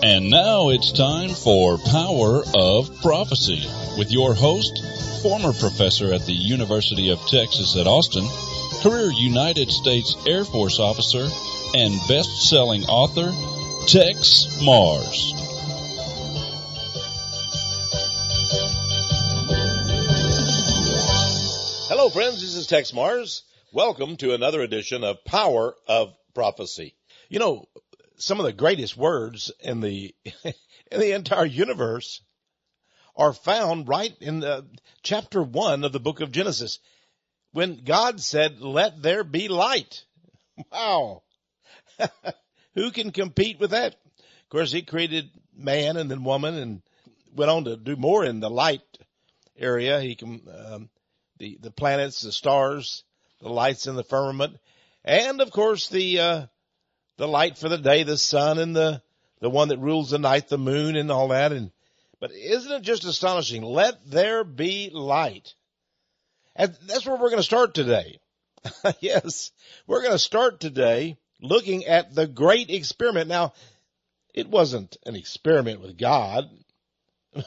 And now it's time for Power of Prophecy with your host, former professor at the University of Texas at Austin, career United States Air Force officer, and best-selling author, Texe Mars. Hello, friends. This is Texe Mars. Welcome to another edition of Power of Prophecy. You know, some of the greatest words in the entire universe are found right in chapter 1 of the book of Genesis, when God said, "Let there be light." Wow. Who can compete with that? Of course, he created man and then woman and went on to do more in the light area. He can, the planets, the stars, the lights in the firmament, and of course the light for the day, the sun, and the one that rules the night, the moon, and all that. But isn't it just astonishing? Let there be light. And that's where we're going to start today. Yes, we're going to start today looking at the great experiment. Now, it wasn't an experiment with God,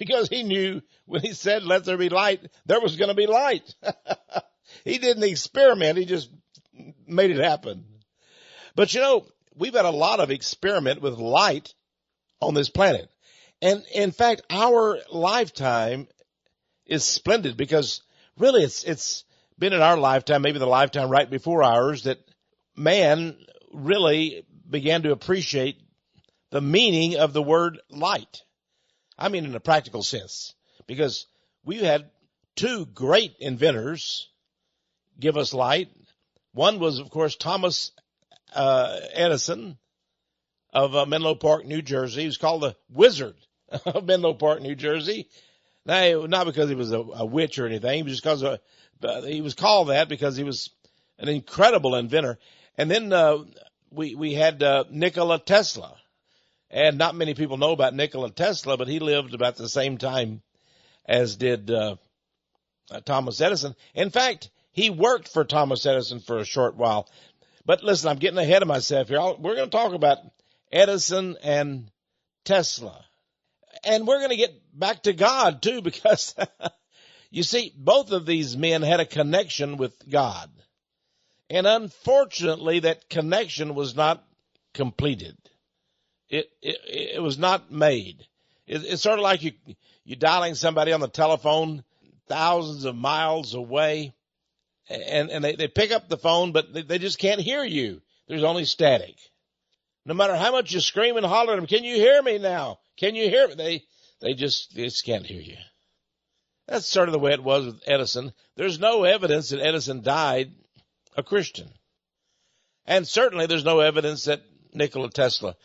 because he knew when he said, "Let there be light," there was going to be light. He didn't experiment. He just made it happen. But you know, we've had a lot of experiment with light on this planet. And in fact, our lifetime is splendid, because really it's been in our lifetime, maybe the lifetime right before ours, that man really began to appreciate the meaning of the word light. I mean, in a practical sense, because we've had two great inventors give us light. One was, of course, Thomas Edison of Menlo Park, New Jersey. He was called the Wizard of Menlo Park, New Jersey. Now, not because he was a witch or anything, just because he was called that because he was an incredible inventor. And then we had Nikola Tesla. And not many people know about Nikola Tesla, but he lived about the same time as did Thomas Edison. In fact, he worked for Thomas Edison for a short while. But listen, I'm getting ahead of myself here. We're going to talk about Edison and Tesla. And we're going to get back to God, too, because, you see, both of these men had a connection with God. And unfortunately, that connection was not completed. It was not made. It's sort of like you dialing somebody on the telephone thousands of miles away, and they pick up the phone, but they just can't hear you. There's only static. No matter how much you scream and holler at them, "Can you hear me now? Can you hear me?" They just can't hear you. That's sort of the way it was with Edison. There's no evidence that Edison died a Christian. And certainly there's no evidence that Nikola Tesla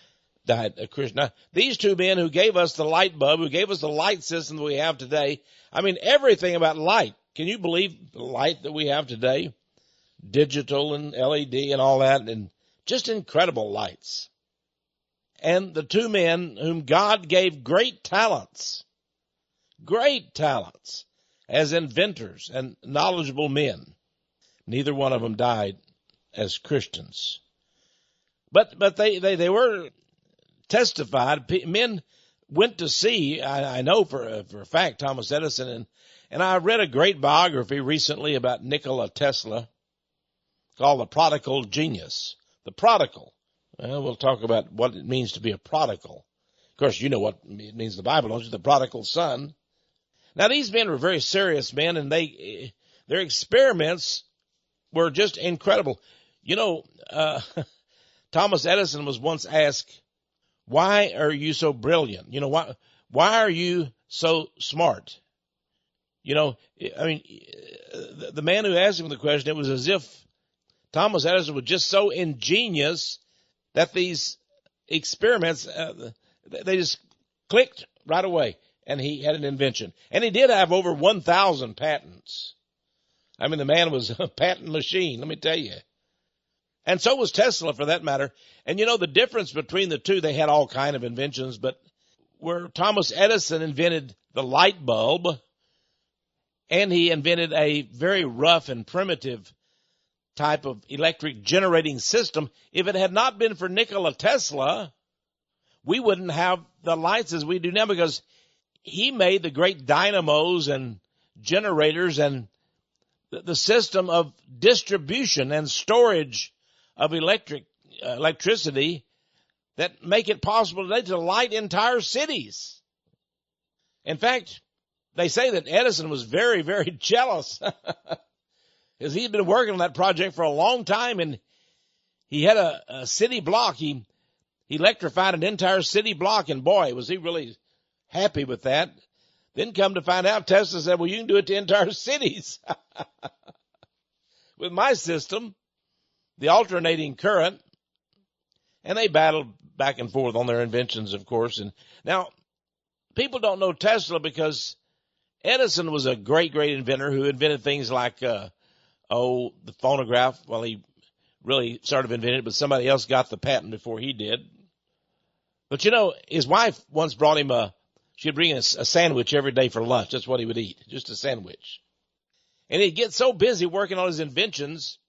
died a Christian. Now, these two men who gave us the light bulb, who gave us the light system that we have today, I mean, everything about light. Can you believe the light that we have today? Digital and LED and all that, and just incredible lights. And the two men whom God gave great talents as inventors and knowledgeable men, neither one of them died as Christians. But they were testified. Men went to see, I know for a fact, Thomas Edison, and I read a great biography recently about Nikola Tesla called The Prodigal Genius. The prodigal. Well, we'll talk about what it means to be a prodigal. Of course, you know what it means in the Bible, don't you? The prodigal son. Now, these men were very serious men, and their experiments were just incredible. You know, Thomas Edison was once asked, "Why are you so brilliant? You know, why are you so smart?" You know, I mean, the man who asked him the question, it was as if Thomas Edison was just so ingenious that these experiments, they just clicked right away, and he had an invention. And he did have over 1,000 patents. I mean, the man was a patent machine, let me tell you. And so was Tesla, for that matter. And you know, the difference between the two, they had all kind of inventions, but where Thomas Edison invented the light bulb, and he invented a very rough and primitive type of electric generating system. If it had not been for Nikola Tesla, we wouldn't have the lights as we do now, because he made the great dynamos and generators and the system of distribution and storage of electricity that make it possible today to light entire cities. In fact, they say that Edison was very, very jealous because he'd been working on that project for a long time, and he had a city block. He electrified an entire city block, and boy, was he really happy with that. Then come to find out, Tesla said, well, you can do it to entire cities. With my system, the alternating current, and they battled back and forth on their inventions, of course. And now, people don't know Tesla because Edison was a great, great inventor who invented things like, the phonograph. Well, he really sort of invented it, but somebody else got the patent before he did. But his wife once brought him she'd bring a sandwich every day for lunch. That's what he would eat, just a sandwich. And he'd get so busy working on his inventions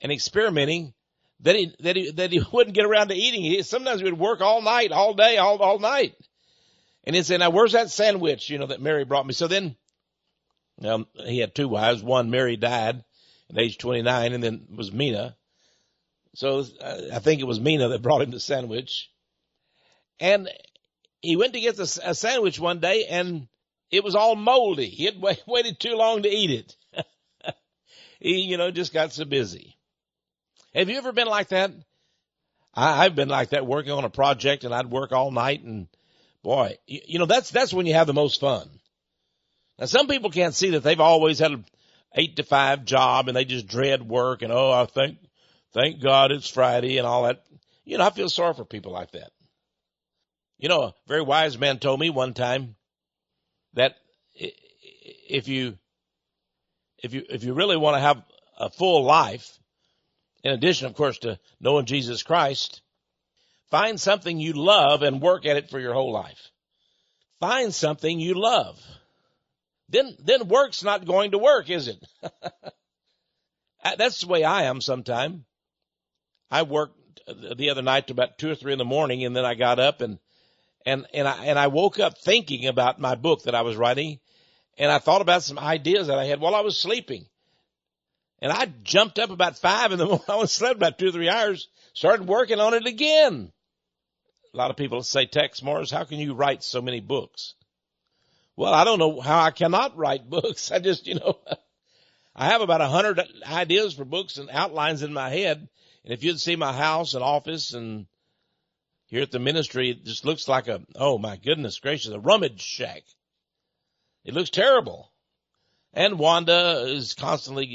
and experimenting that he wouldn't get around to eating. Sometimes he would work all night, all day, all night. And he'd say, now, where's that sandwich, that Mary brought me? So then, he had two wives. One, Mary, died at age 29, and then was Mina. So I think it was Mina that brought him the sandwich. And he went to get a sandwich one day, and it was all moldy. He had waited too long to eat it. He, just got so busy. Have you ever been like that? I've been like that, working on a project, and I'd work all night, and boy, that's when you have the most fun. Now, some people can't see that they've always had an 8-to-5 job, and they just dread work, and I thank God it's Friday and all that. I feel sorry for people like that. A very wise man told me one time that if you really want to have a full life, in addition, of course, to knowing Jesus Christ, find something you love and work at it for your whole life. Find something you love. Then work's not going to work, is it? That's the way I am sometimes. I worked the other night to about 2 or 3 in the morning, and then I got up and I woke up thinking about my book that I was writing, and I thought about some ideas that I had while I was sleeping. And I jumped up about 5 in the morning. I slept about 2 or 3 hours, started working on it again. A lot of people say, Texe Morris, how can you write so many books? Well, I don't know how I cannot write books. I just, I have about 100 ideas for books and outlines in my head. And if you'd see my house and office and here at the ministry, it just looks like oh my goodness gracious, a rummage shack. It looks terrible. And Wanda is constantly,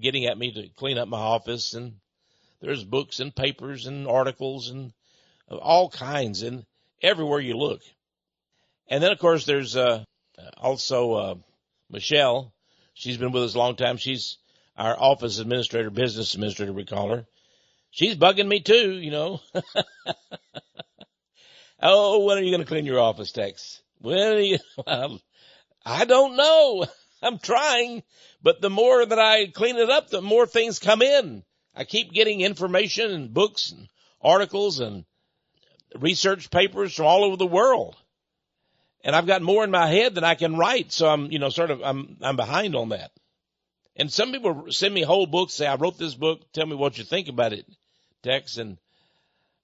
getting at me to clean up my office, and there's books and papers and articles and all kinds, and everywhere you look. And then, of course, there's also Michelle. She's been with us a long time. She's our office administrator, business administrator, we call her. She's bugging me too, Oh, when are you going to clean your office, Texe? Well, I don't know. I'm trying, but the more that I clean it up, the more things come in. I keep getting information and books and articles and research papers from all over the world. And I've got more in my head than I can write. So I'm behind on that. And some people send me whole books, say, I wrote this book. Tell me what you think about it, Texe. And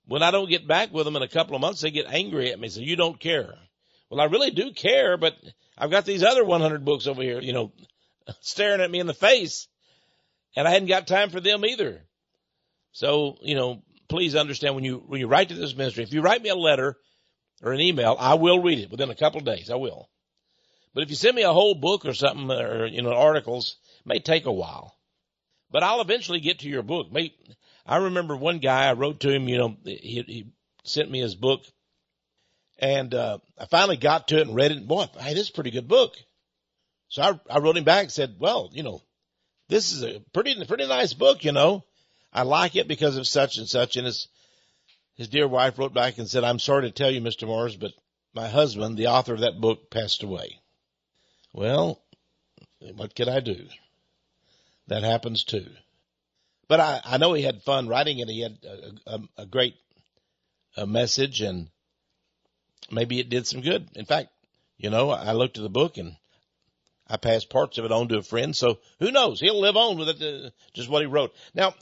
when I don't get back with them in a couple of months, they get angry at me. So you don't care. Well, I really do care, but I've got these other 100 books over here, staring at me in the face, and I hadn't got time for them either. So, please understand when you write to this ministry, if you write me a letter or an email, I will read it within a couple of days. I will. But if you send me a whole book or something, or, articles, it may take a while. But I'll eventually get to your book. I remember one guy, I wrote to him, he sent me his book. And I finally got to it and read it. And boy, hey, this is a pretty good book. So I wrote him back and said, well, this is a pretty nice book, I like it because of such and such. And his dear wife wrote back and said, I'm sorry to tell you, Mr. Morris, but my husband, the author of that book, passed away. Well, what could I do? That happens too. But I know he had fun writing it. He had a great message, and maybe it did some good. In fact, I looked at the book and I passed parts of it on to a friend. So who knows? He'll live on with it, just what he wrote. Now,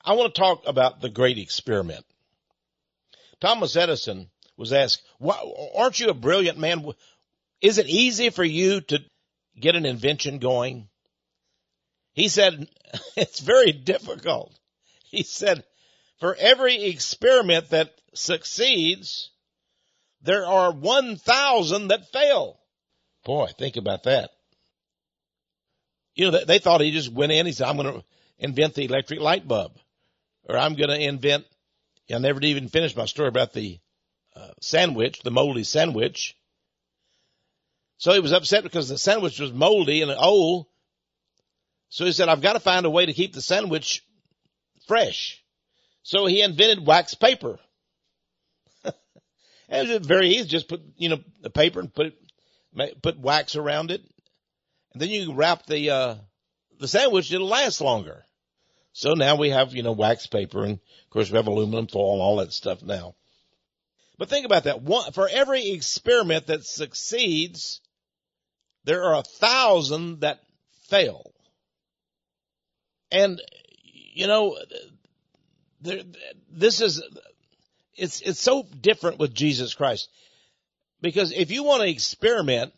I want to talk about the great experiment. Thomas Edison was asked, aren't you a brilliant man? Is it easy for you to get an invention going? He said, it's very difficult. He said, for every experiment that succeeds, there are 1,000 that fail. Boy, think about that. They thought he just went in. He said, I'm going to invent the electric light bulb. Or I'm going to invent, I never did even finish my story about the sandwich, the moldy sandwich. So he was upset because the sandwich was moldy and old. So he said, I've got to find a way to keep the sandwich fresh. So he invented wax paper. And it was very easy. Just put, the paper and put wax around it. And then you can wrap the sandwich. It'll last longer. So now we have, wax paper, and of course we have aluminum foil and all that stuff now. But think about that. For every experiment that succeeds, there are 1,000 that fail. And, it's so different with Jesus Christ. Because if you want to experiment,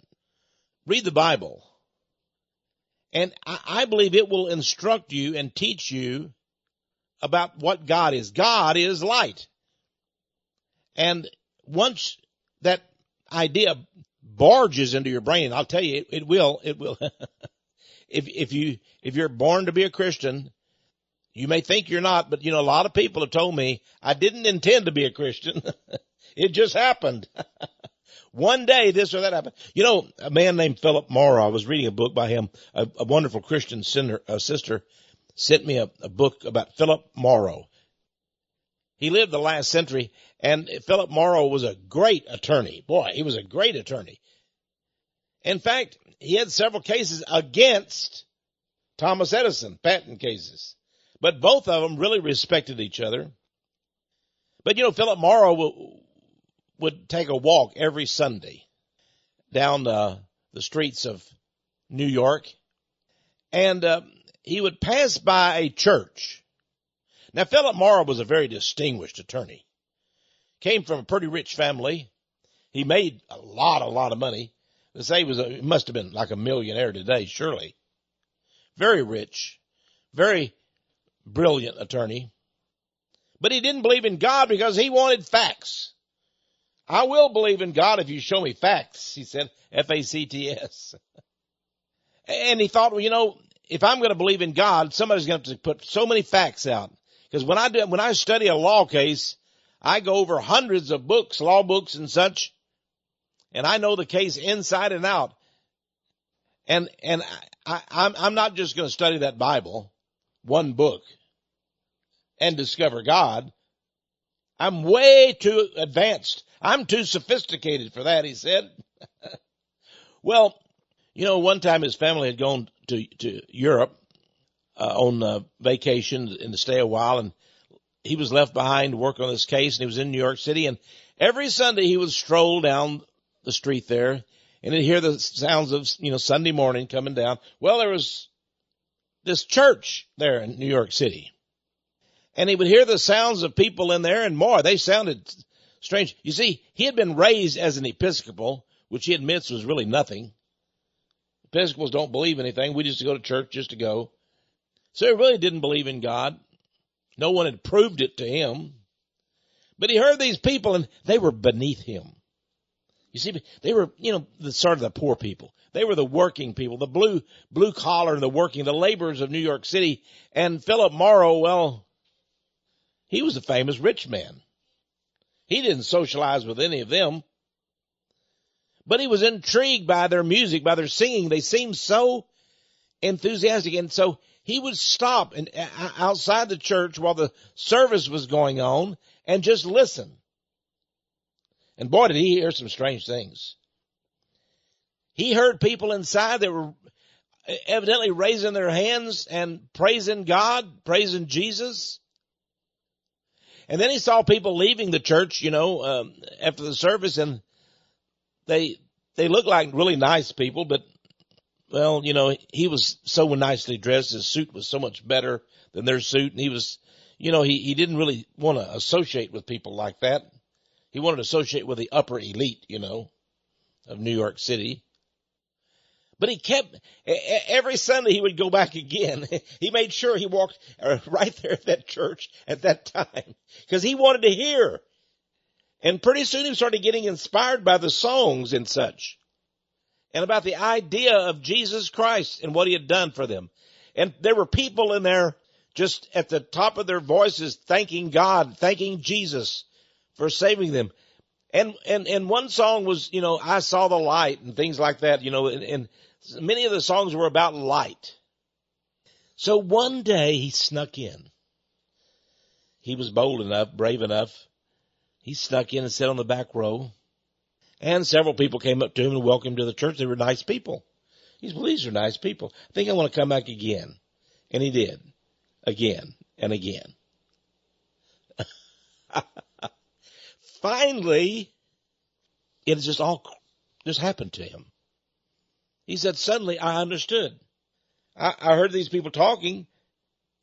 read the Bible. And I believe it will instruct you and teach you about what God is. God is light. And once that idea barges into your brain, I'll tell you, it will. If you're born to be a Christian, you may think you're not, but a lot of people have told me, I didn't intend to be a Christian. It just happened. One day this or that happened. A man named Philip Morrow, I was reading a book by him, a wonderful Christian sister sent me a book about Philip Morrow. He lived the last century, and Philip Morrow was a great attorney. Boy, he was a great attorney. In fact, he had several cases against Thomas Edison, patent cases. But both of them really respected each other. But, Philip Morrow would take a walk every Sunday down the streets of New York. And he would pass by a church. Now, Philip Morrow was a very distinguished attorney. Came from a pretty rich family. He made a lot of money. They say he must have been like a millionaire today, surely. Very rich, very brilliant attorney. But he didn't believe in God because he wanted facts. I will believe in God if you show me facts, he said, F-A-C-T-S. And he thought, if I'm going to believe in God, somebody's going to have to put so many facts out. Because when I study a law case, I go over hundreds of books, law books and such, and I know the case inside and out. And I'm not just going to study that Bible, one book, and discover God. I'm way too advanced. I'm too sophisticated for that, he said. Well, one time his family had gone to Europe on vacation and to stay a while, and he was left behind to work on this case, and he was in New York City, and every Sunday he would stroll down the street there, and he'd hear the sounds of, Sunday morning coming down. Well, there was this church there in New York City, and he would hear the sounds of people in there, and more, they sounded strange. You see, he had been raised as an Episcopal, which he admits was really nothing. Episcopals don't believe anything. We just go to church just to go. So he really didn't believe in God. No one had proved it to him. But he heard these people, and they were beneath him. You see, they were, the sort of the poor people. They were the working people, the blue collar, the laborers of New York City. And Philip Morrow, well, he was a famous rich man. He didn't socialize with any of them. But he was intrigued by their music, by their singing. They seemed so enthusiastic. And so he would stop outside the church while the service was going on and just listen. And boy, did he hear some strange things. He heard people inside that were evidently raising their hands and praising God, praising Jesus. And then he saw people leaving the church, after the service, and they looked like really nice people, but, well, he was so nicely dressed. His suit was so much better than their suit. And he was, he didn't really want to associate with people like that. He wanted to associate with the upper elite, of New York City. But he kept, every Sunday he would go back again. He made sure he walked right there at that church at that time because he wanted to hear. And pretty soon he started getting inspired by the songs and such, and about the idea of Jesus Christ and what he had done for them. And there were people in there just at the top of their voices thanking God, thanking Jesus for saving them. And one song was, I saw the light and things like that, and many of the songs were about light. So one day he snuck in. He was bold enough, brave enough. He snuck in and sat on the back row. And several people came up to him and welcomed him to the church. They were nice people. He said, well, these are nice people. I think I want to come back again. And he did. Again and again. Finally, it just happened to him. He said, suddenly I understood. I heard these people talking,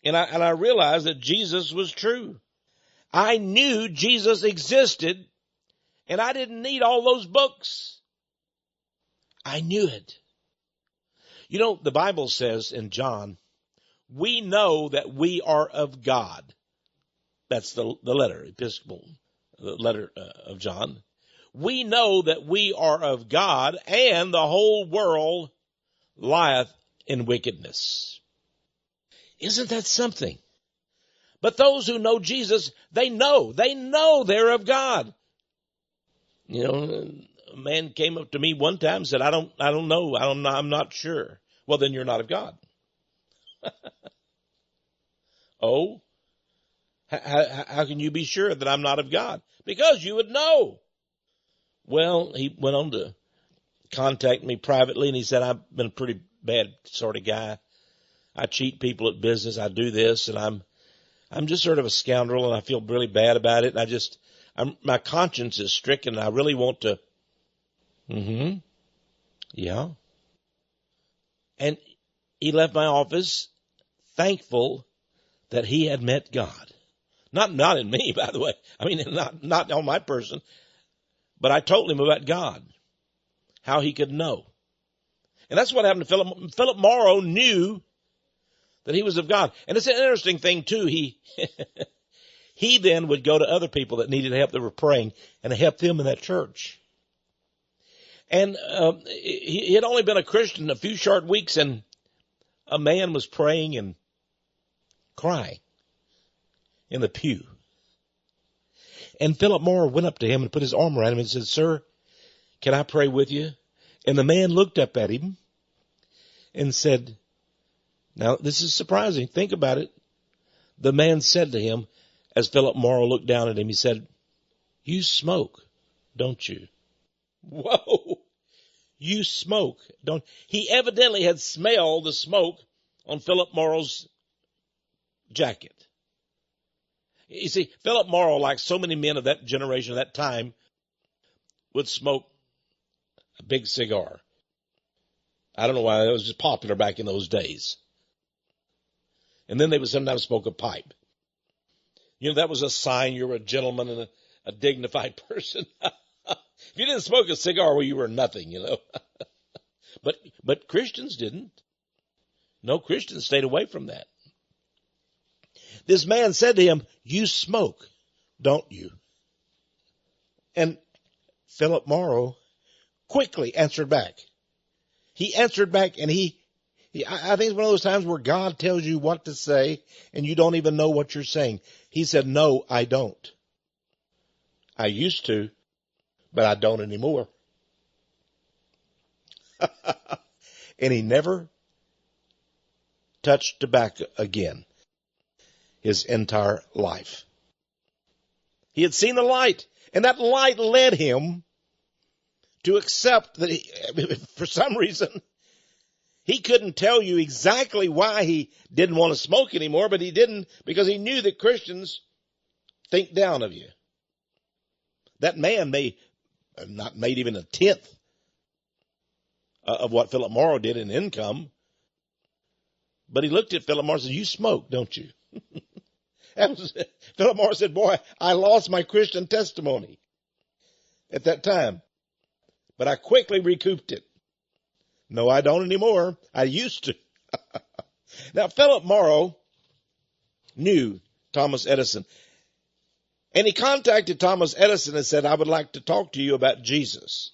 and I realized that Jesus was true. I knew Jesus existed, and I didn't need all those books. I knew it. The Bible says in John, we know that we are of God. That's the letter, Episcopal, the letter of John. We know that we are of God, and the whole world lieth in wickedness. Isn't that something? But those who know Jesus, they know they're of God. A man came up to me one time and said, I don't know. I'm not sure. Well, then you're not of God. Oh, how can you be sure that I'm not of God? Because you would know. Well, he went on to contact me privately, and he said, I've been a pretty bad sort of guy. I cheat people at business. I do this, and I'm just sort of a scoundrel, and I feel really bad about it. And my conscience is stricken, and I really want to. Yeah. And he left my office thankful that he had met God. Not in me, by the way. I mean, not on my person. But I told him about God, how he could know. And that's what happened to Philip. Philip Morrow knew that he was of God. And it's an interesting thing, too. He then would go to other people that needed help that were praying and help them in that church. And he had only been a Christian a few short weeks, and a man was praying and crying in the pew. And Philip Morrow went up to him and put his arm around him and said, sir, can I pray with you? And the man looked up at him and said, now this is surprising. Think about it. The man said to him, as Philip Morrow looked down at him, he said, you smoke, don't you? Whoa, you smoke, don't. He evidently had smelled the smoke on Philip Morrow's jacket. You see, Philip Morrow, like so many men of that generation, of that time, would smoke a big cigar. I don't know why, it was just popular back in those days. And then they would sometimes smoke a pipe. That was a sign you were a gentleman and a dignified person. If you didn't smoke a cigar, well, you were nothing, But Christians didn't. No Christians stayed away from that. This man said to him, you smoke, don't you? And Philip Morrow quickly answered back. He answered back, and I think it's one of those times where God tells you what to say and you don't even know what you're saying. He said, no, I don't. I used to, but I don't anymore. And he never touched tobacco again his entire life. He had seen the light, and that light led him to accept that for some reason, he couldn't tell you exactly why he didn't want to smoke anymore, but he didn't because he knew that Christians think down of you. That man may not made even a tenth of what Philip Morrow did in income. But he looked at Philip Morrow and said, "You smoke, don't you?" Philip Morrow said, "Boy, I lost my Christian testimony at that time, but I quickly recouped it. No, I don't anymore. I used to." Now, Philip Morrow knew Thomas Edison, and he contacted Thomas Edison and said, "I would like to talk to you about Jesus."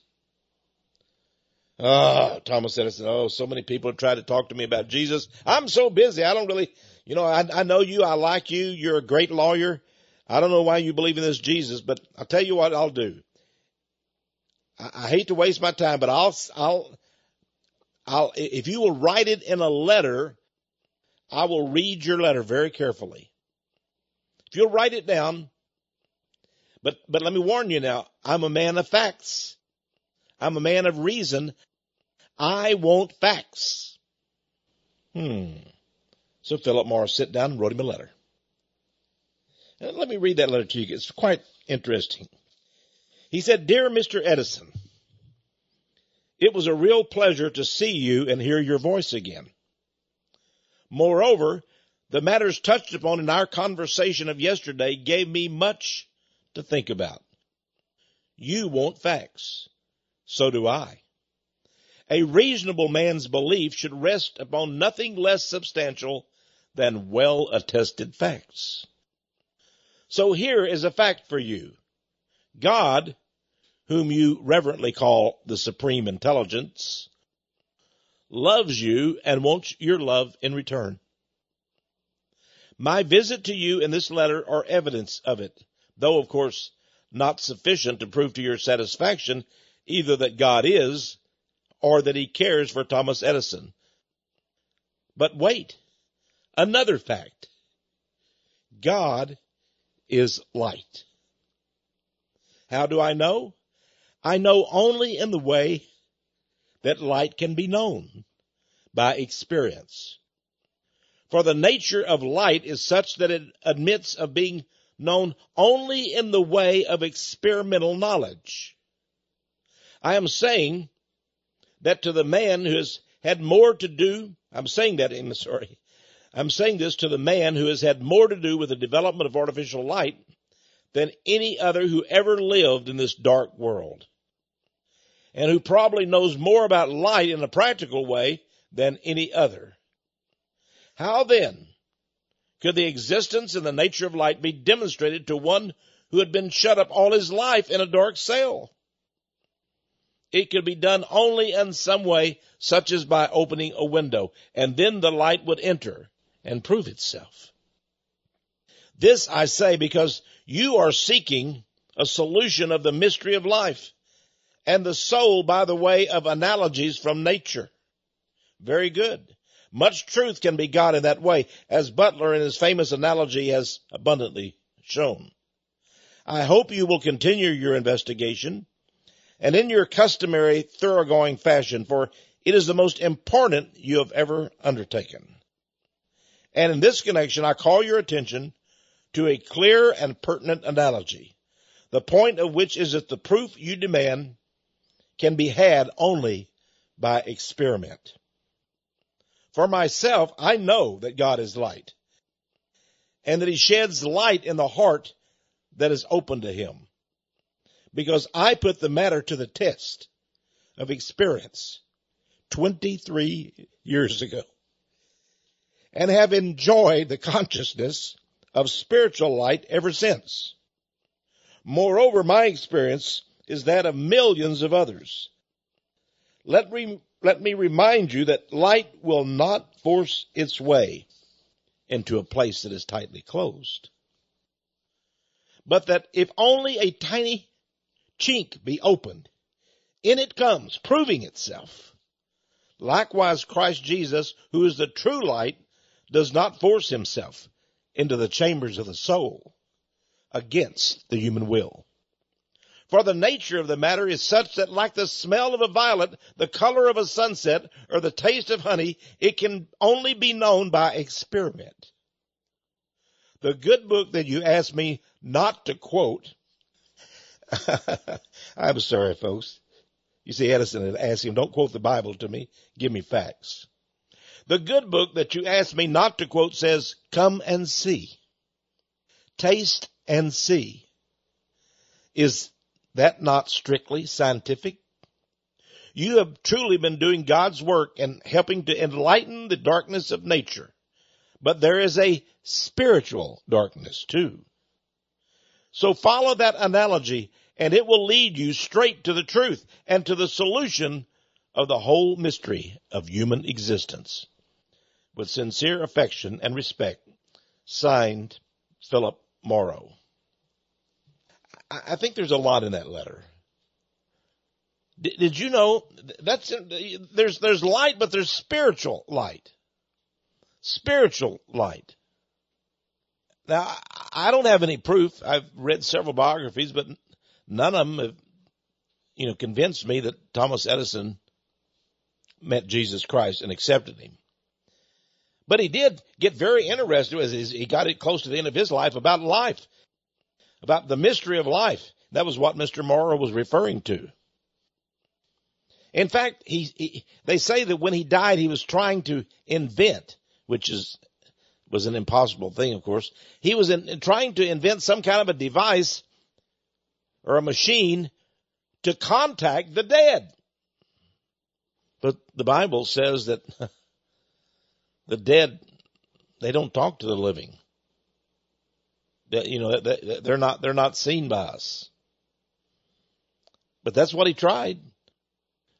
Thomas Edison, so many people have tried to talk to me about Jesus. I'm so busy. I don't really, I know you. I like you. You're a great lawyer. I don't know why you believe in this Jesus, but I'll tell you what I'll do. I hate to waste my time, but I'll, if you will write it in a letter, I will read your letter very carefully. If you'll write it down, but let me warn you now, I'm a man of facts. I'm a man of reason. I want facts. So Philip Morrow sat down and wrote him a letter. And let me read that letter to you. It's quite interesting. He said, "Dear Mr. Edison, it was a real pleasure to see you and hear your voice again. Moreover, the matters touched upon in our conversation of yesterday gave me much to think about. You want facts. So do I. A reasonable man's belief should rest upon nothing less substantial than well-attested facts. So here is a fact for you. God, whom you reverently call the Supreme Intelligence, loves you and wants your love in return. My visit to you in this letter are evidence of it, though, of course, not sufficient to prove to your satisfaction either that God is or that he cares for Thomas Edison. But wait, another fact. God is light. How do I know? I know only in the way that light can be known, by experience. For the nature of light is such that it admits of being known only in the way of experimental knowledge. I am saying that to the man who has had more to do, I'm saying this to the man who has had more to do with the development of artificial light than any other who ever lived in this dark world, and who probably knows more about light in a practical way than any other. How then could the existence and the nature of light be demonstrated to one who had been shut up all his life in a dark cell? It could be done only in some way, such as by opening a window, and then the light would enter and prove itself. This I say because you are seeking a solution of the mystery of life and the soul by the way of analogies from nature. Very good. Much truth can be got in that way, as Butler in his famous analogy has abundantly shown. I hope you will continue your investigation, and in your customary thoroughgoing fashion, for it is the most important you have ever undertaken. And in this connection, I call your attention to a clear and pertinent analogy, the point of which is that the proof you demand can be had only by experiment. For myself, I know that God is light, and that he sheds light in the heart that is open to him, because I put the matter to the test of experience 23 years ago, and have enjoyed the consciousness of spiritual light ever since. Moreover, my experience is that of millions of others. Let me remind you that light will not force its way into a place that is tightly closed, but that if only a tiny chink be opened, in it comes, proving itself. Likewise, Christ Jesus, who is the true light, does not force himself into the chambers of the soul against the human will. For the nature of the matter is such that, like the smell of a violet, the color of a sunset, or the taste of honey, it can only be known by experiment. The good book that you asked me not to quote I'm sorry, folks. You see, Edison had asked him, don't quote the Bible to me. Give me facts. The good book that you asked me not to quote says, come and see. Taste and see. Is that not strictly scientific? You have truly been doing God's work and helping to enlighten the darkness of nature. But there is a spiritual darkness too. So follow that analogy and it will lead you straight to the truth and to the solution of the whole mystery of human existence. With sincere affection and respect, signed, Philip Morrow. I think there's a lot in that letter. Did you know there's light, but there's spiritual light. Spiritual light. Now, I don't have any proof. I've read several biographies, but none of them have, convinced me that Thomas Edison met Jesus Christ and accepted him. But he did get very interested as he got it close to the end of his life, about the mystery of life. That was what Mr. Morrow was referring to. In fact, they say that when he died, he was trying to invent, which was an impossible thing, of course. He was trying to invent some kind of a device or a machine to contact the dead. But the Bible says that the dead, they don't talk to the living. They're not seen by us. But that's what he tried.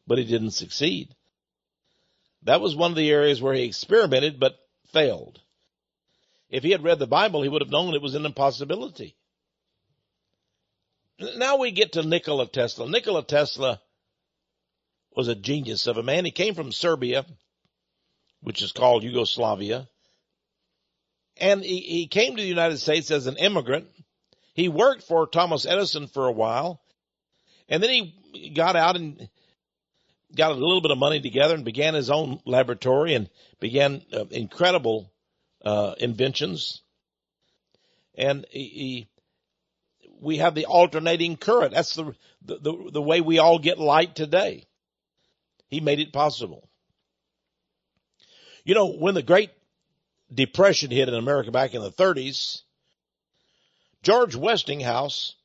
But he didn't succeed. That was one of the areas where he experimented but failed. If he had read the Bible, he would have known it was an impossibility. Now we get to Nikola Tesla. Nikola Tesla was a genius of a man. He came from Serbia, which is called Yugoslavia. And he came to the United States as an immigrant. He worked for Thomas Edison for a while. And then he got out and got a little bit of money together and began his own laboratory and began incredible inventions. And we have the alternating current. That's the way we all get light today. He made it possible. When the Great Depression hit in America back in the 30s, George Westinghouse,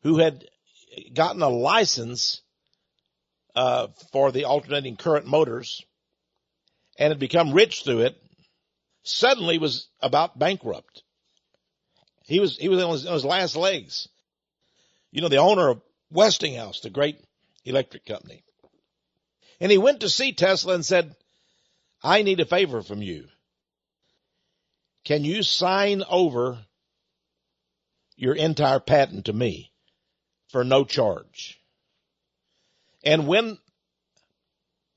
who had gotten a license for the alternating current motors and had become rich through it, suddenly was about bankrupt. He was on his last legs. The owner of Westinghouse, the great electric company. And he went to see Tesla and said, I need a favor from you. Can you sign over your entire patent to me for no charge? And when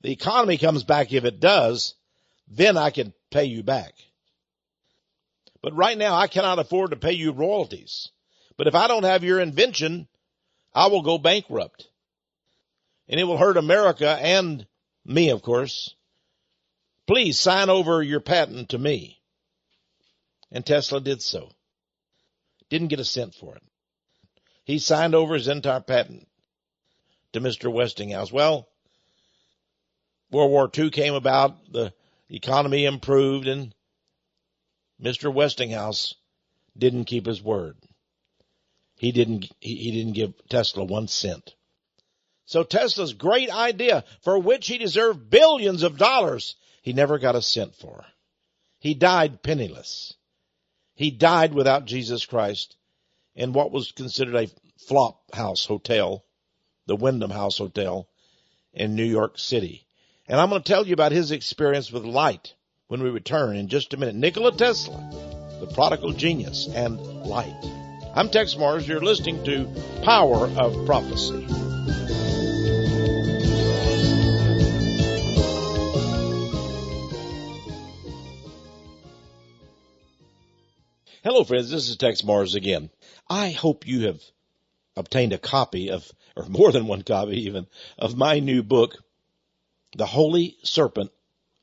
the economy comes back, if it does, then I can pay you back. But right now, I cannot afford to pay you royalties. But if I don't have your invention, I will go bankrupt. And it will hurt America and me, of course. Please sign over your patent to me. And Tesla did so. Didn't get a cent for it. He signed over his entire patent to Mr. Westinghouse. Well, World War II came about, the economy improved, and Mr. Westinghouse didn't keep his word. He didn't give Tesla 1 cent. So Tesla's great idea, for which he deserved billions of dollars, he never got a cent for. He died penniless. He died without Jesus Christ in what was considered a flop house hotel, the Wyndham House Hotel in New York City. And I'm going to tell you about his experience with light when we return in just a minute. Nikola Tesla, the prodigal genius and light. I'm Texe Mars. You're listening to Power of Prophecy. Hello, friends. This is Texe Mars again. I hope you have obtained a copy of, or more than one copy even, of my new book, The Holy Serpent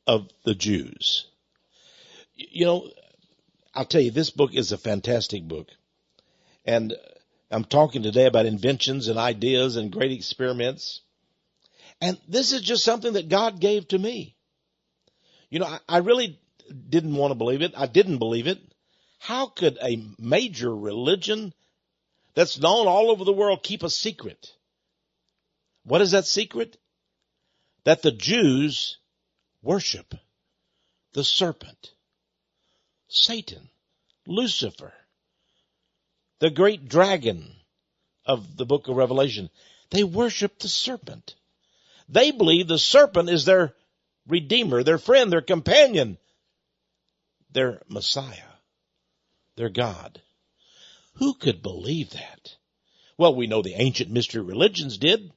of the Jews. I'll tell you, this book is a fantastic book. And I'm talking today about inventions and ideas and great experiments. And this is just something that God gave to me. You know, I really didn't want to believe it. I didn't believe it. How could a major religion that's known all over the world keep a secret? What is that secret? That the Jews worship the serpent, Satan, Lucifer, the great dragon of the book of Revelation. They worship the serpent. They believe the serpent is their redeemer, their friend, their companion, their Messiah, their God. Who could believe that? Well, we know the ancient mystery religions did,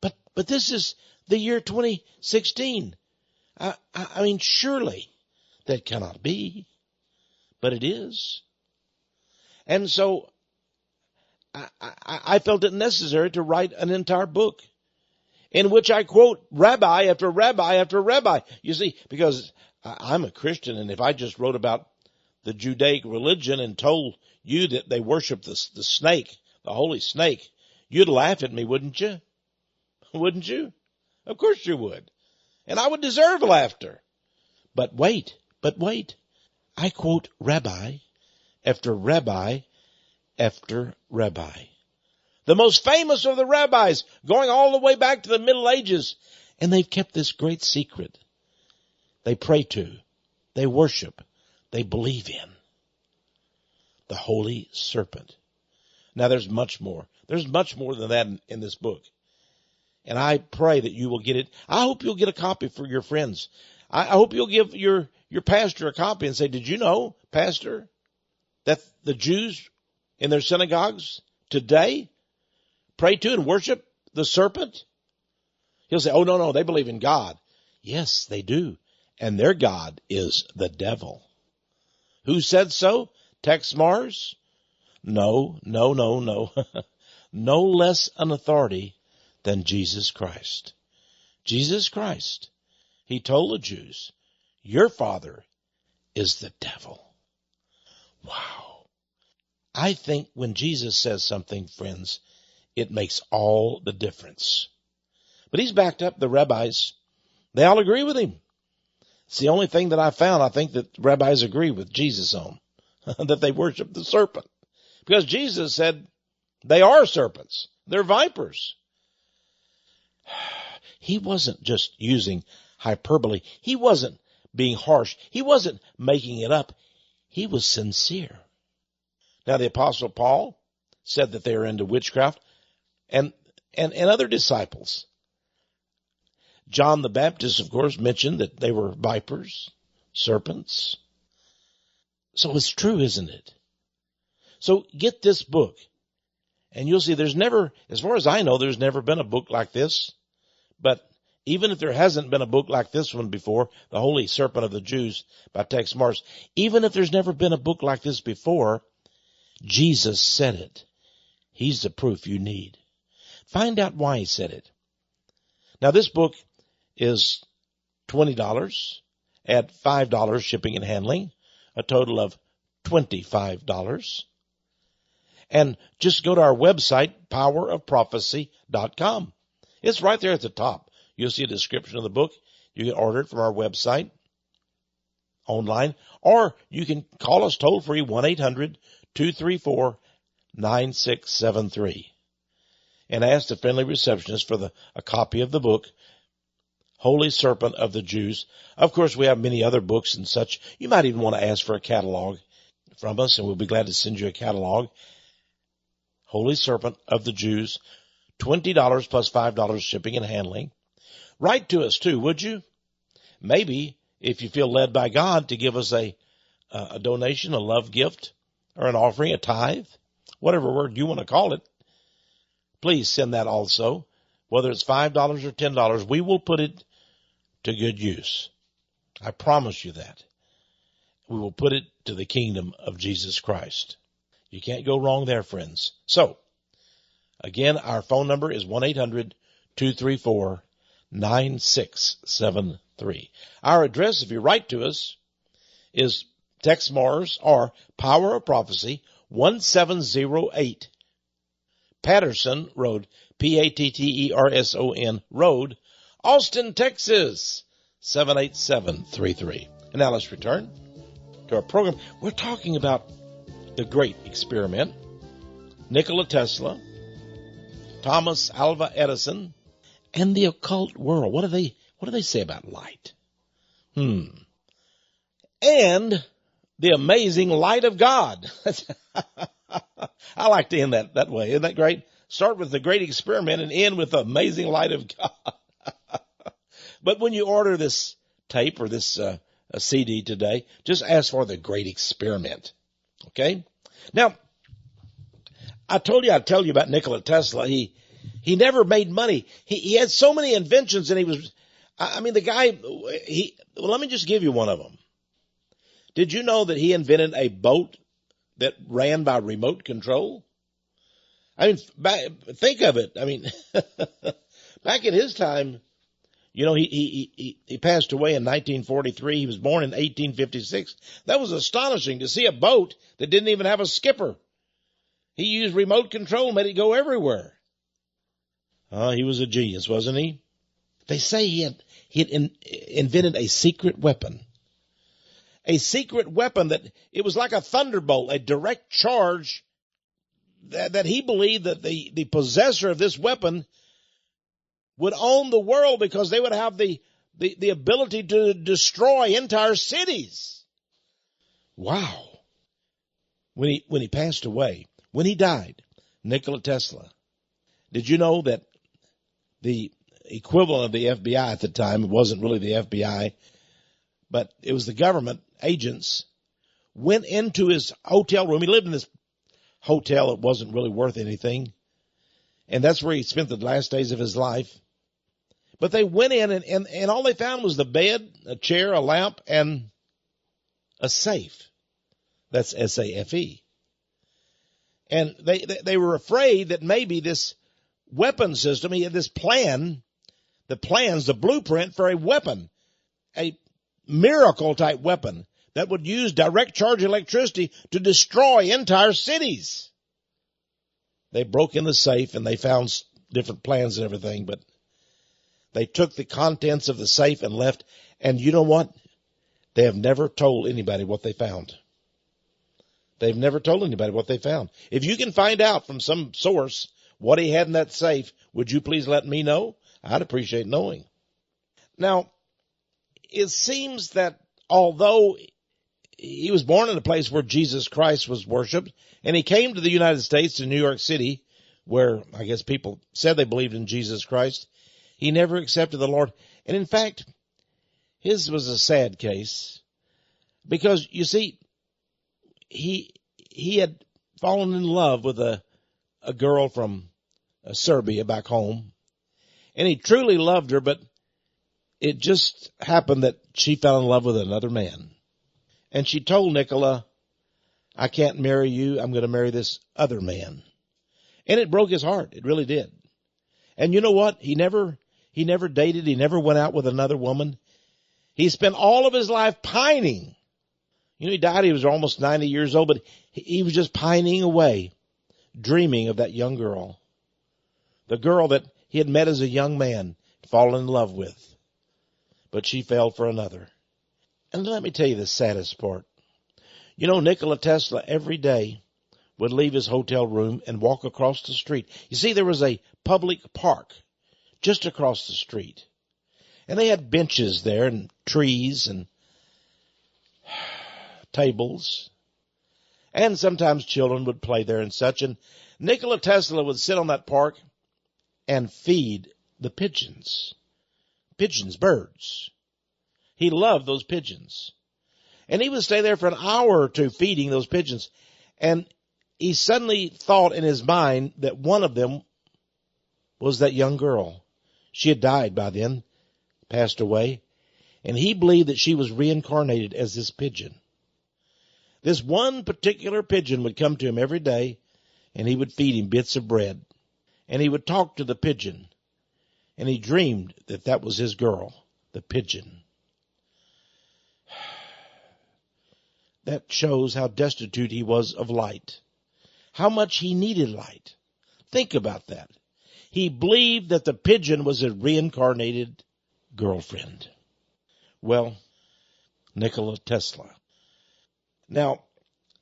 but this is the year 2016. I mean, surely that cannot be, but it is. And so I felt it necessary to write an entire book in which I quote rabbi after rabbi after rabbi. You see, because I'm a Christian, and if I just wrote about the Judaic religion and told you that they worship the snake, the holy snake, you'd laugh at me, wouldn't you? Wouldn't you? Of course you would. And I would deserve laughter. But wait. I quote rabbi after rabbi after rabbi. The most famous of the rabbis, going all the way back to the Middle Ages. And they've kept this great secret. They pray to, they worship, they believe in the holy serpent. Now there's much more. There's much more than that in this book. And I pray that you will get it. I hope you'll get a copy for your friends. I hope you'll give your pastor a copy and say, did you know, Pastor, that the Jews in their synagogues today pray to and worship the serpent? He'll say, oh, no, they believe in God. Yes, they do. And their God is the devil. Who said so? Texe Mars? No. No less an authority than Jesus Christ. Jesus Christ, he told the Jews, your father is the devil. Wow. I think when Jesus says something, friends, it makes all the difference. But he's backed up the rabbis. They all agree with him. It's the only thing that I found, I think, that rabbis agree with Jesus on, that they worship the serpent. Because Jesus said they are serpents. They're vipers. He wasn't just using hyperbole. He wasn't being harsh. He wasn't making it up. He was sincere. Now, the Apostle Paul said that they were into witchcraft, and other disciples. John the Baptist, of course, mentioned that they were vipers, serpents. So it's true, isn't it? So get this book, and you'll see there's never, as far as I know, there's never been a book like this. But even if there hasn't been a book like this one before, The Holy Serpent of the Jews by Texe Mars, even if there's never been a book like this before, Jesus said it. He's the proof you need. Find out why he said it. Now, this book is $20, add $5 shipping and handling, a total of $25. And just go to our website, powerofprophecy.com. It's right there at the top. You'll see a description of the book. You can order it from our website online, or you can call us toll free 1-800-234-9673 and ask the friendly receptionist for a copy of the book, Holy Serpent of the Jews. Of course, we have many other books and such. You might even want to ask for a catalog from us, and we'll be glad to send you a catalog. Holy Serpent of the Jews, $20 plus $5 shipping and handling. Write to us too, would you? Maybe if you feel led by God to give us a donation, a love gift, or an offering, a tithe, whatever word you want to call it, please send that also. Whether it's $5 or $10, we will put it to good use. I promise you that. We will put it to the kingdom of Jesus Christ. You can't go wrong there, friends. So, again, our phone number is 1-800-234-9673. Our address, if you write to us, is Texe Mars or Power of Prophecy, 1708 Patterson Road, Patterson Road, Austin, Texas, 78733. And now let's return to our program. We're talking about the great experiment, Nikola Tesla, Thomas Alva Edison, and the occult world. What do they say about light? And the amazing light of God. I like to end that way. Isn't that great? Start with the great experiment and end with the amazing light of God. But when you order this tape or this a CD today, just ask for the great experiment. Okay? Now, I told you I'd tell you about Nikola Tesla. He never made money. He had so many inventions, and the guy, let me just give you one of them. Did you know that he invented a boat that ran by remote control? Think of it. Back in his time, he passed away in 1943. He was born in 1856. That was astonishing to see a boat that didn't even have a skipper. He used remote control, made it go everywhere. He was a genius, wasn't he? They say he had invented a secret weapon. A secret weapon that it was like a thunderbolt, a direct charge that he believed that the possessor of this weapon would own the world because they would have the ability to destroy entire cities. Wow. When he passed away, when he died, Nikola Tesla, did you know that the equivalent of the FBI at the time, it wasn't really the FBI, but it was the government agents, went into his hotel room. He lived in this hotel that wasn't really worth anything, and that's where he spent the last days of his life. But they went in, and all they found was the bed, a chair, a lamp, and a safe. That's S-A-F-E. And they were afraid that maybe this weapon system, he had this plan, the blueprint for a weapon, a miracle-type weapon that would use direct charge electricity to destroy entire cities. They broke in the safe, and they found different plans and everything, but they took the contents of the safe and left, and you know what? They have never told anybody what they found. They've never told anybody what they found. If you can find out from some source what he had in that safe, would you please let me know? I'd appreciate knowing. Now, it seems that although he was born in a place where Jesus Christ was worshipped, and he came to the United States, to New York City, where I guess people said they believed in Jesus Christ, he never accepted the Lord. And in fact, his was a sad case because, you see, he had fallen in love with a girl from Serbia back home, and he truly loved her, but it just happened that she fell in love with another man. And she told Nikola, I can't marry you. I'm going to marry this other man. And it broke his heart. It really did. And you know what? He never dated. He never went out with another woman. He spent all of his life pining. He died. He was almost 90 years old, but he was just pining away, dreaming of that young girl. The girl that he had met as a young man, fallen in love with. But she fell for another. And let me tell you the saddest part. Nikola Tesla every day would leave his hotel room and walk across the street. You see, there was a public park just across the street. And they had benches there and trees and tables. And sometimes children would play there and such. And Nikola Tesla would sit on that park and feed the pigeons. Birds. He loved those pigeons. And he would stay there for an hour or two feeding those pigeons. And he suddenly thought in his mind that one of them was that young girl. She had died by then, passed away. And he believed that she was reincarnated as this pigeon. This one particular pigeon would come to him every day, and he would feed him bits of bread. And he would talk to the pigeon. And he dreamed that that was his girl, the pigeon. That shows how destitute he was of light. How much he needed light. Think about that. He believed that the pigeon was a reincarnated girlfriend. Well, Nikola Tesla. Now,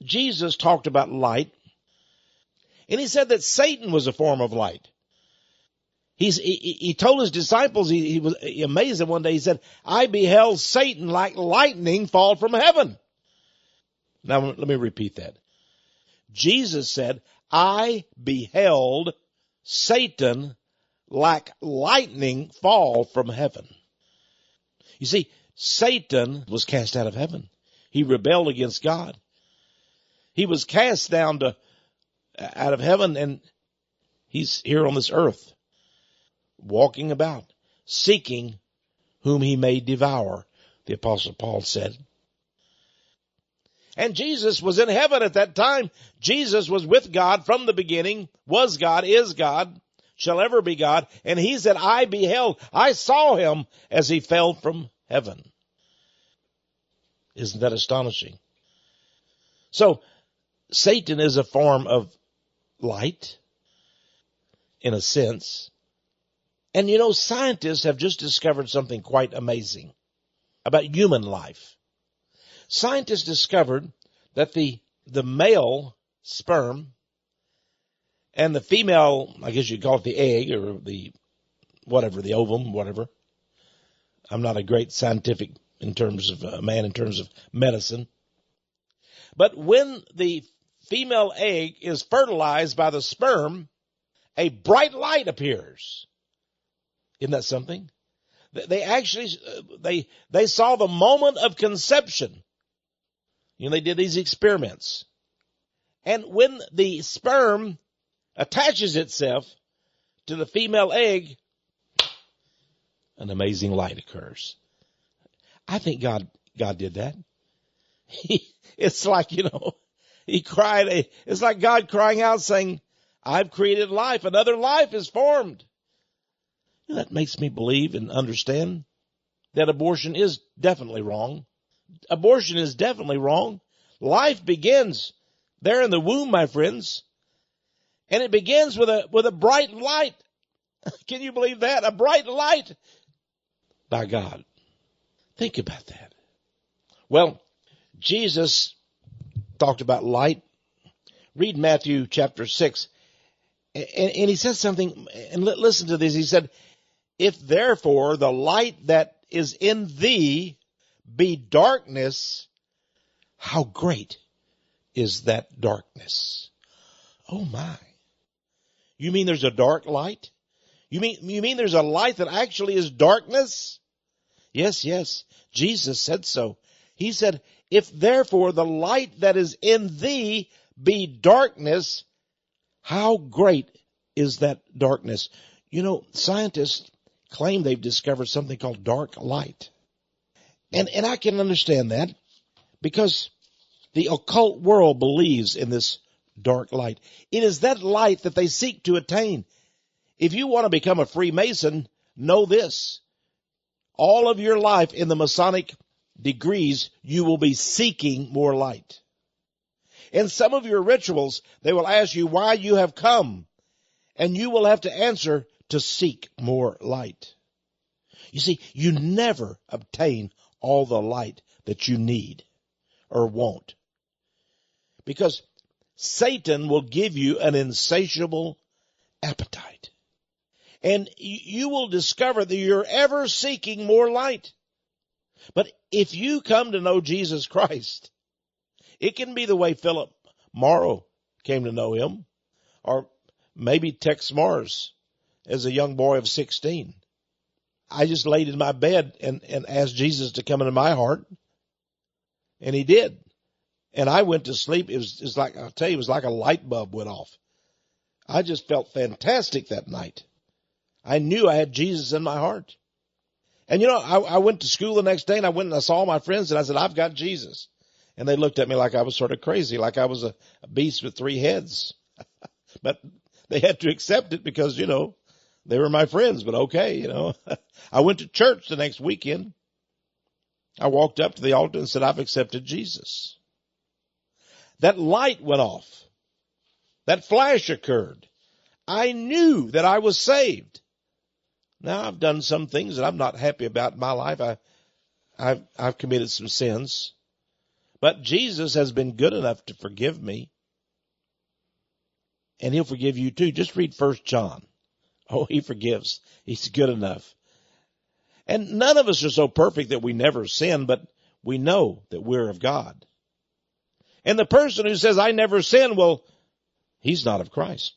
Jesus talked about light, and he said that Satan was a form of light. He told his disciples, he was amazed that one day he said, I beheld Satan like lightning fall from heaven. Now, let me repeat that. Jesus said, I beheld Satan like lightning fall from heaven. You see, Satan was cast out of heaven. He rebelled against God. He was cast down out of heaven, and he's here on this earth, walking about, seeking whom he may devour, the Apostle Paul said. And Jesus was in heaven at that time. Jesus was with God from the beginning, was God, is God, shall ever be God. And he said, I beheld, I saw him as he fell from heaven. Isn't that astonishing? So, Satan is a form of light, in a sense. And you know, scientists have just discovered something quite amazing about human life. Scientists discovered that the male sperm and the female, I guess you'd call it the egg or the ovum, whatever. I'm not a great scientific in terms of man, in terms of medicine. But when the female egg is fertilized by the sperm, a bright light appears. Isn't that something? They actually, they saw the moment of conception. You know, they did these experiments. And when the sperm attaches itself to the female egg, an amazing light occurs. I think God did that. It's like, you know, he cried, it's like God crying out saying, I've created life. Another life is formed. And that makes me believe and understand that abortion is definitely wrong. Abortion is definitely wrong. Life begins there in the womb, my friends. And it begins with a bright light. Can you believe that? A bright light by God. Think about that. Well, Jesus talked about light. Read Matthew chapter 6. And he says something, and listen to this. He said, if therefore the light that is in thee be darkness, how great is that darkness? Oh my. You mean there's a dark light? You mean there's a light that actually is darkness? Yes. Jesus said so. He said, if therefore the light that is in thee be darkness, how great is that darkness? You know, scientists claim they've discovered something called dark light. And I can understand that because the occult world believes in this dark light. It is that light that they seek to attain. If you want to become a Freemason, know this. All of your life in the Masonic degrees, you will be seeking more light. In some of your rituals, they will ask you why you have come, and you will have to answer to seek more light. You see, you never obtain all the light that you need or want, because Satan will give you an insatiable appetite, and you will discover that you're ever seeking more light. But if you come to know Jesus Christ, it can be the way Philip Morrow came to know him, or maybe Texe Mars as a young boy of 16. I just laid in my bed and asked Jesus to come into my heart, and he did. And I went to sleep. It was like, I'll tell you, it was like a light bulb went off. I just felt fantastic that night. I knew I had Jesus in my heart. And you know, I went to school the next day, and I went and I saw my friends, and I said, I've got Jesus. And they looked at me like I was sort of crazy, like I was a beast with 3 heads. But they had to accept it because, you know, they were my friends. But okay, you know. I went to church the next weekend. I walked up to the altar and said, I've accepted Jesus. That light went off. That flash occurred. I knew that I was saved. Now, I've done some things that I'm not happy about in my life. I've committed some sins. But Jesus has been good enough to forgive me. And he'll forgive you too. Just read 1 John. Oh, he forgives. He's good enough. And none of us are so perfect that we never sin, but we know that we're of God. And the person who says, I never sin, well, he's not of Christ.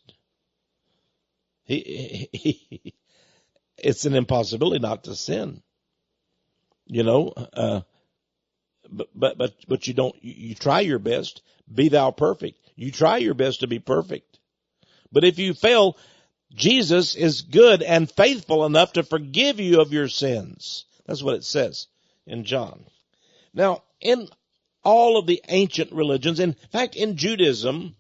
It's an impossibility not to sin. You know, but you try your best. Be thou perfect. You try your best to be perfect. But if you fail, Jesus is good and faithful enough to forgive you of your sins. That's what it says in John. Now, in all of the ancient religions, in fact, in Judaism,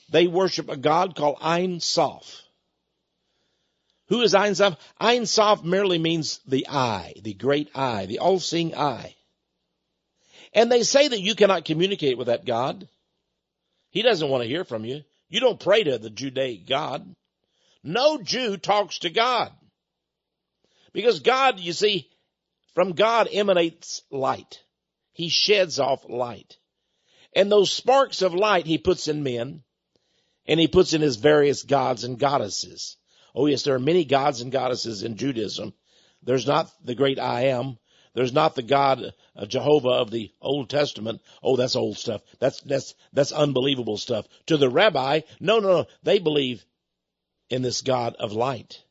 they worship a god called Ein Sof. Who is Ein Sof? Ein Sof merely means the eye, the great eye, the all-seeing eye. And they say that you cannot communicate with that God. He doesn't want to hear from you. You don't pray to the Judaic God. No Jew talks to God. Because God, you see, from God emanates light. He sheds off light. And those sparks of light he puts in men, and he puts in his various gods and goddesses. Oh yes, there are many gods and goddesses in Judaism. There's not the great I Am. There's not the God of Jehovah of the Old Testament. Oh, that's old stuff. That's unbelievable stuff. To the rabbi, no. They believe in this God of light.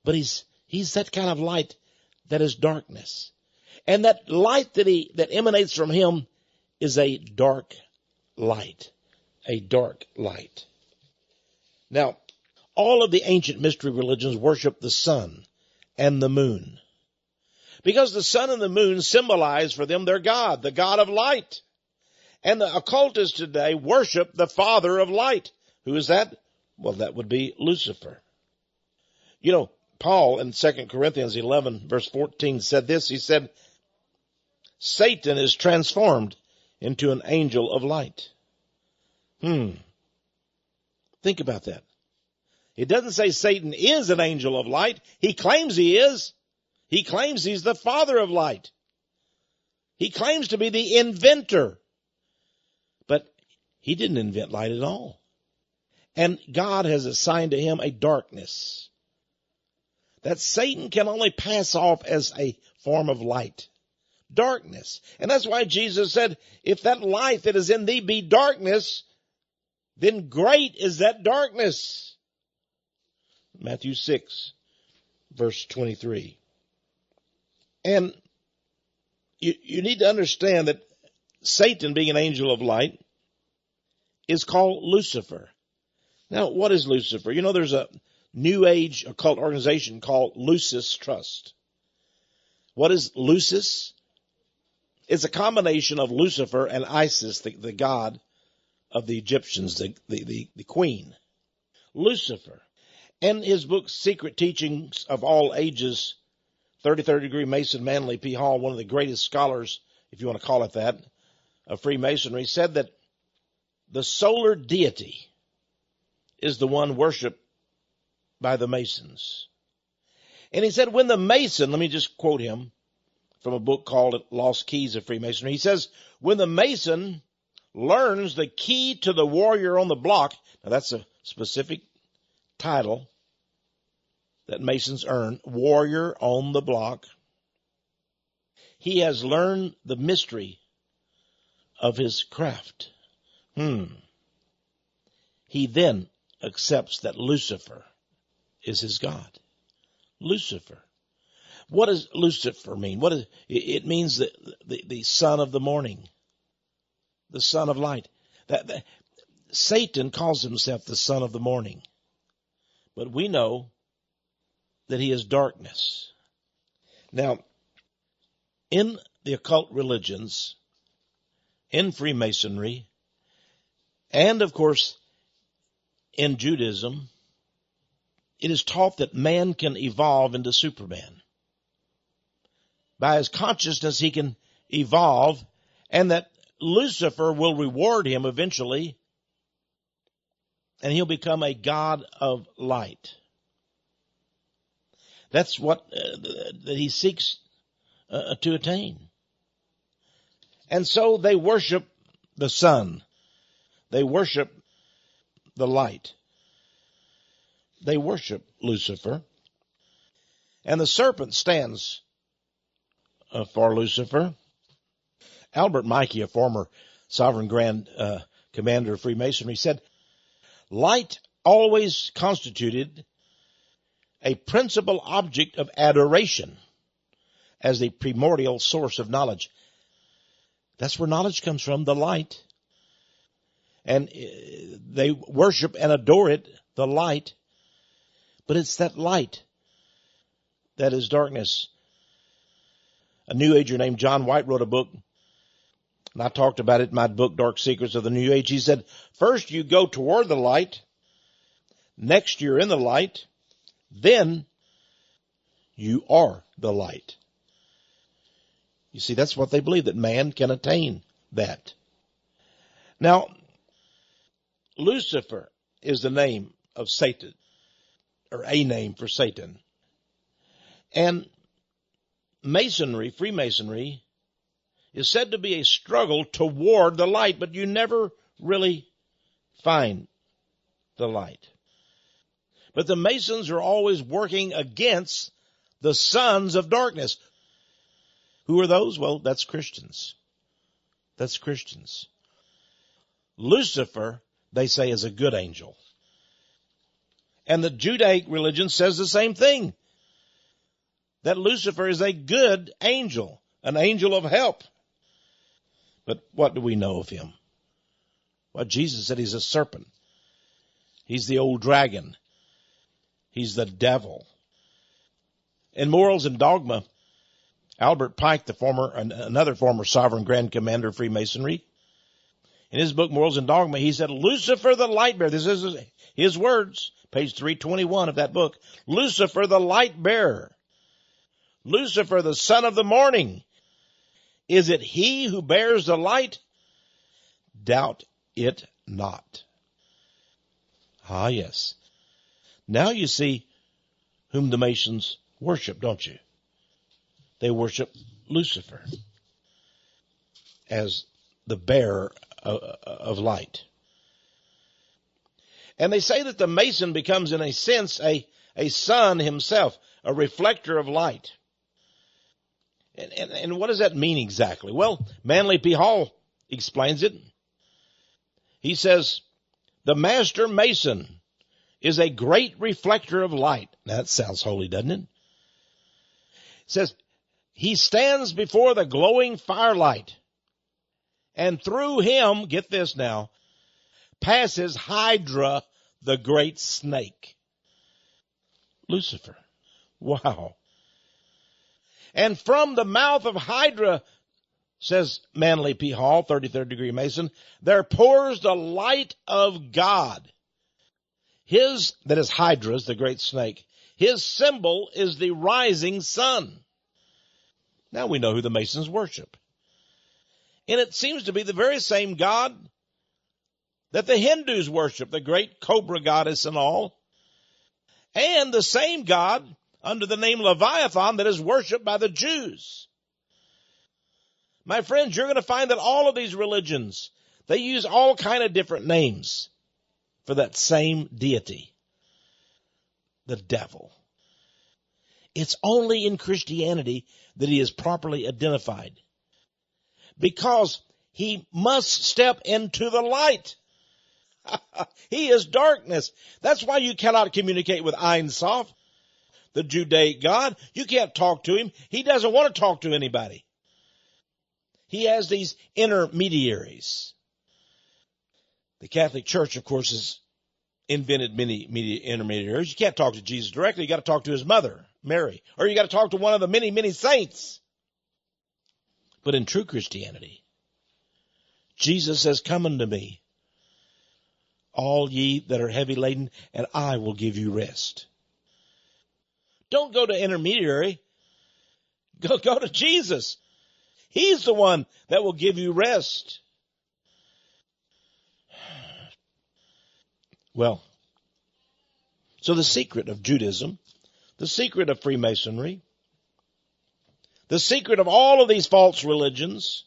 But he's that kind of light that is darkness. And that light that emanates from him is a dark light. A dark light. Now, all of the ancient mystery religions worship the sun and the moon. Because the sun and the moon symbolize for them their God, the God of light. And the occultists today worship the father of light. Who is that? Well, that would be Lucifer. You know, Paul in 2 Corinthians 11 verse 14 said this. He said, Satan is transformed into an angel of light. Think about that. It doesn't say Satan is an angel of light. He claims he is. He claims he's the father of light. He claims to be the inventor. But he didn't invent light at all. And God has assigned to him a darkness that Satan can only pass off as a form of light. Darkness. And that's why Jesus said, if that light that is in thee be darkness, then great is that darkness. Matthew 6, verse 23. And you need to understand that Satan, being an angel of light, is called Lucifer. Now, what is Lucifer? You know, there's a New Age occult organization called Lucis Trust. What is Lucis? It's a combination of Lucifer and Isis, the god of the Egyptians, the queen. Lucifer. And his book, Secret Teachings of All Ages, 33rd degree Mason Manly P. Hall, one of the greatest scholars, if you want to call it that, of Freemasonry, said that the solar deity is the one worshipped by the Masons. And he said when the Mason, let me just quote him from a book called Lost Keys of Freemasonry. He says, when the Mason learns the key to the warrior on the block, now that's a specific title that Masons earn, warrior on the block, he has learned the mystery of his craft. He then accepts that Lucifer is his God. Lucifer. What does Lucifer mean? It means the son of the morning, the son of light. That Satan calls himself the son of the morning, but we know that he is darkness. Now, in the occult religions, in Freemasonry, and of course in Judaism, it is taught that man can evolve into Superman. By his consciousness, he can evolve, and that Lucifer will reward him eventually and he'll become a god of light. That's what that he seeks to attain. And so they worship the sun. They worship the light. They worship Lucifer. And the serpent stands for Lucifer. Albert Mikey, a former Sovereign Grand Commander of Freemasonry, said, light always constituted a principal object of adoration as the primordial source of knowledge. That's where knowledge comes from, the light. And they worship and adore it, the light. But it's that light that is darkness. A New Ager named John White wrote a book, and I talked about it in my book, Dark Secrets of the New Age. He said, first you go toward the light, next you're in the light, then you are the light. You see, that's what they believe, that man can attain that. Now, Lucifer is the name of Satan, or a name for Satan. And Masonry, Freemasonry, is said to be a struggle toward the light, but you never really find the light. But the Masons are always working against the sons of darkness. Who are those? Well, that's Christians. That's Christians. Lucifer, they say, is a good angel. And the Judaic religion says the same thing, that Lucifer is a good angel, an angel of help. But what do we know of him? Well, Jesus said he's a serpent. He's the old dragon. He's the devil. In Morals and Dogma, Albert Pike, another former Sovereign Grand Commander of Freemasonry, in his book, Morals and Dogma, he said, Lucifer the light bearer, this is his words, page 321 of that book, Lucifer the light bearer, Lucifer the son of the morning, is it he who bears the light? Doubt it not. Ah, yes. Now you see whom the Masons worship, don't you? They worship Lucifer as the bearer of light. And they say that the Mason becomes, in a sense, a sun himself, a reflector of light. And what does that mean exactly? Well, Manly P. Hall explains it. He says, the Master Mason is a great reflector of light. Now, that sounds holy, doesn't it? It says, he stands before the glowing firelight, and through him, get this now, passes Hydra, the great snake. Lucifer. Wow. And from the mouth of Hydra, says Manly P. Hall, 33rd degree Mason, there pours the light of God. His, that is Hydra's, the great snake, his symbol is the rising sun. Now we know who the Masons worship. And it seems to be the very same God that the Hindus worship, the great cobra goddess and all. And the same God under the name Leviathan that is worshipped by the Jews. My friends, you're going to find that all of these religions, they use all kind of different names for that same deity, the devil. It's only in Christianity that he is properly identified, because he must step into the light. He is darkness. That's why you cannot communicate with Ein Sof, the Judaic God. You can't talk to him. He doesn't want to talk to anybody. He has these intermediaries. The Catholic Church, of course, has invented many intermediaries. You can't talk to Jesus directly. You got to talk to his mother, Mary, or you got to talk to one of the many, many saints. But in true Christianity, Jesus says, come unto me, all ye that are heavy laden, and I will give you rest. Don't go to intermediary. Go to Jesus. He's the one that will give you rest. Well, so the secret of Judaism, the secret of Freemasonry, the secret of all of these false religions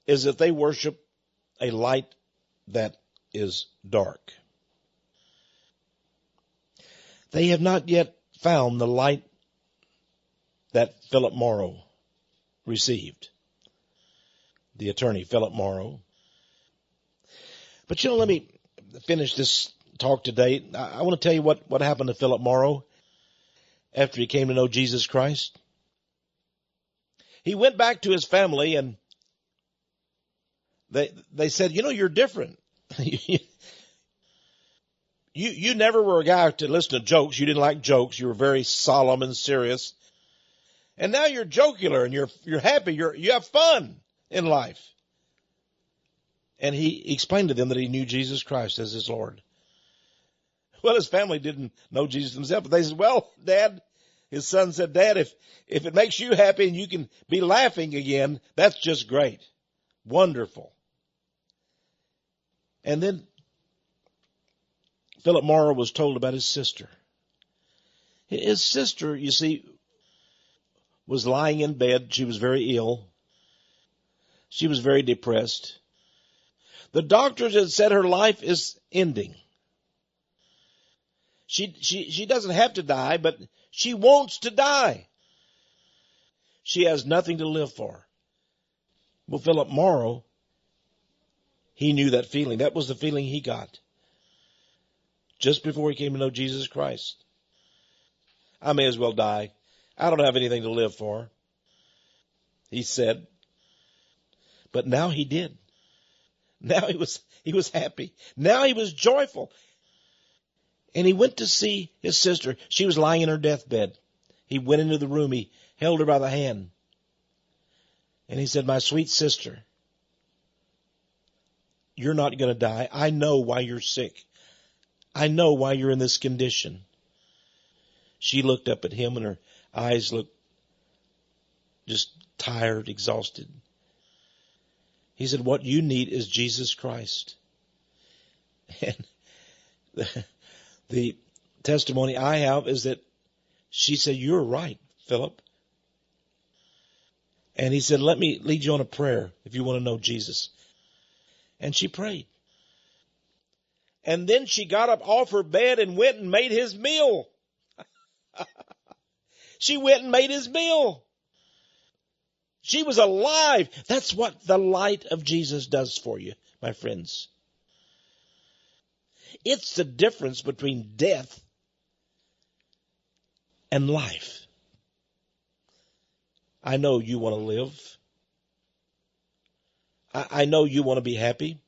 is that they worship a light that is dark. They have not yet found the light that Philip Morrow received. The attorney, Philip Morrow. But let me finish this talk today. I want to tell you what happened to Philip Morrow after he came to know Jesus Christ. He went back to his family and they said, you're different. You never were a guy to listen to jokes. You didn't like jokes. You were very solemn and serious. And now you're jocular and you're happy. You have fun in life. And he explained to them that he knew Jesus Christ as his Lord. Well, his family didn't know Jesus themselves, but they said, well, Dad, his son said, Dad, if it makes you happy and you can be laughing again, that's just great. Wonderful. And then Philip Morrow was told about his sister. His sister, you see, was lying in bed. She was very ill. She was very depressed. The doctors had said her life is ending. She doesn't have to die, but she wants to die. She has nothing to live for. Well, Philip Morrow, he knew that feeling. That was the feeling he got just before he came to know Jesus Christ. I may as well die. I don't have anything to live for, he said. But now he did. Now he was happy. Now he was joyful. And he went to see his sister. She was lying in her deathbed. He went into the room. He held her by the hand. And he said, my sweet sister, you're not going to die. I know why you're sick. I know why you're in this condition. She looked up at him and her eyes looked just tired, exhausted. He said, what you need is Jesus Christ. And the testimony I have is that she said, you're right, Philip. And he said, let me lead you on a prayer if you want to know Jesus. And she prayed. And then she got up off her bed and went and made his meal. She went and made his meal. She was alive. That's what the light of Jesus does for you, my friends. It's the difference between death and life. I know you want to live. I know you want to be happy.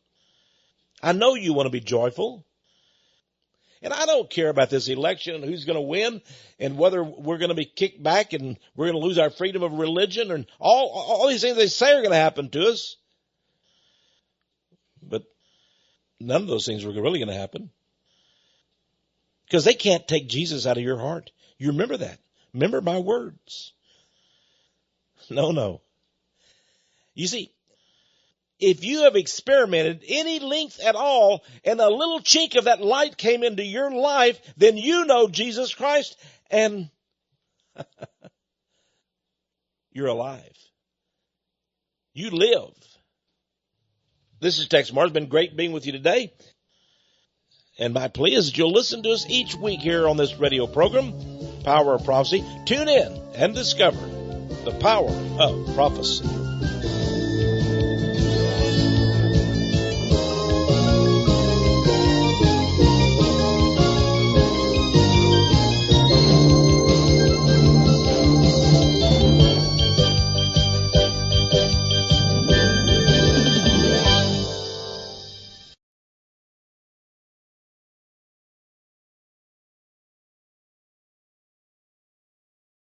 I know you want to be joyful. And I don't care about this election and who's going to win and whether we're going to be kicked back and we're going to lose our freedom of religion and all these things they say are going to happen to us. But none of those things are really going to happen. Because they can't take Jesus out of your heart. You remember that. Remember my words. No. You see, if you have experimented any length at all and a little chink of that light came into your life, then you know Jesus Christ and you're alive. You live. This is Texe Mars. It's been great being with you today. And my plea is that you'll listen to us each week here on this radio program, Power of Prophecy. Tune in and discover the power of prophecy.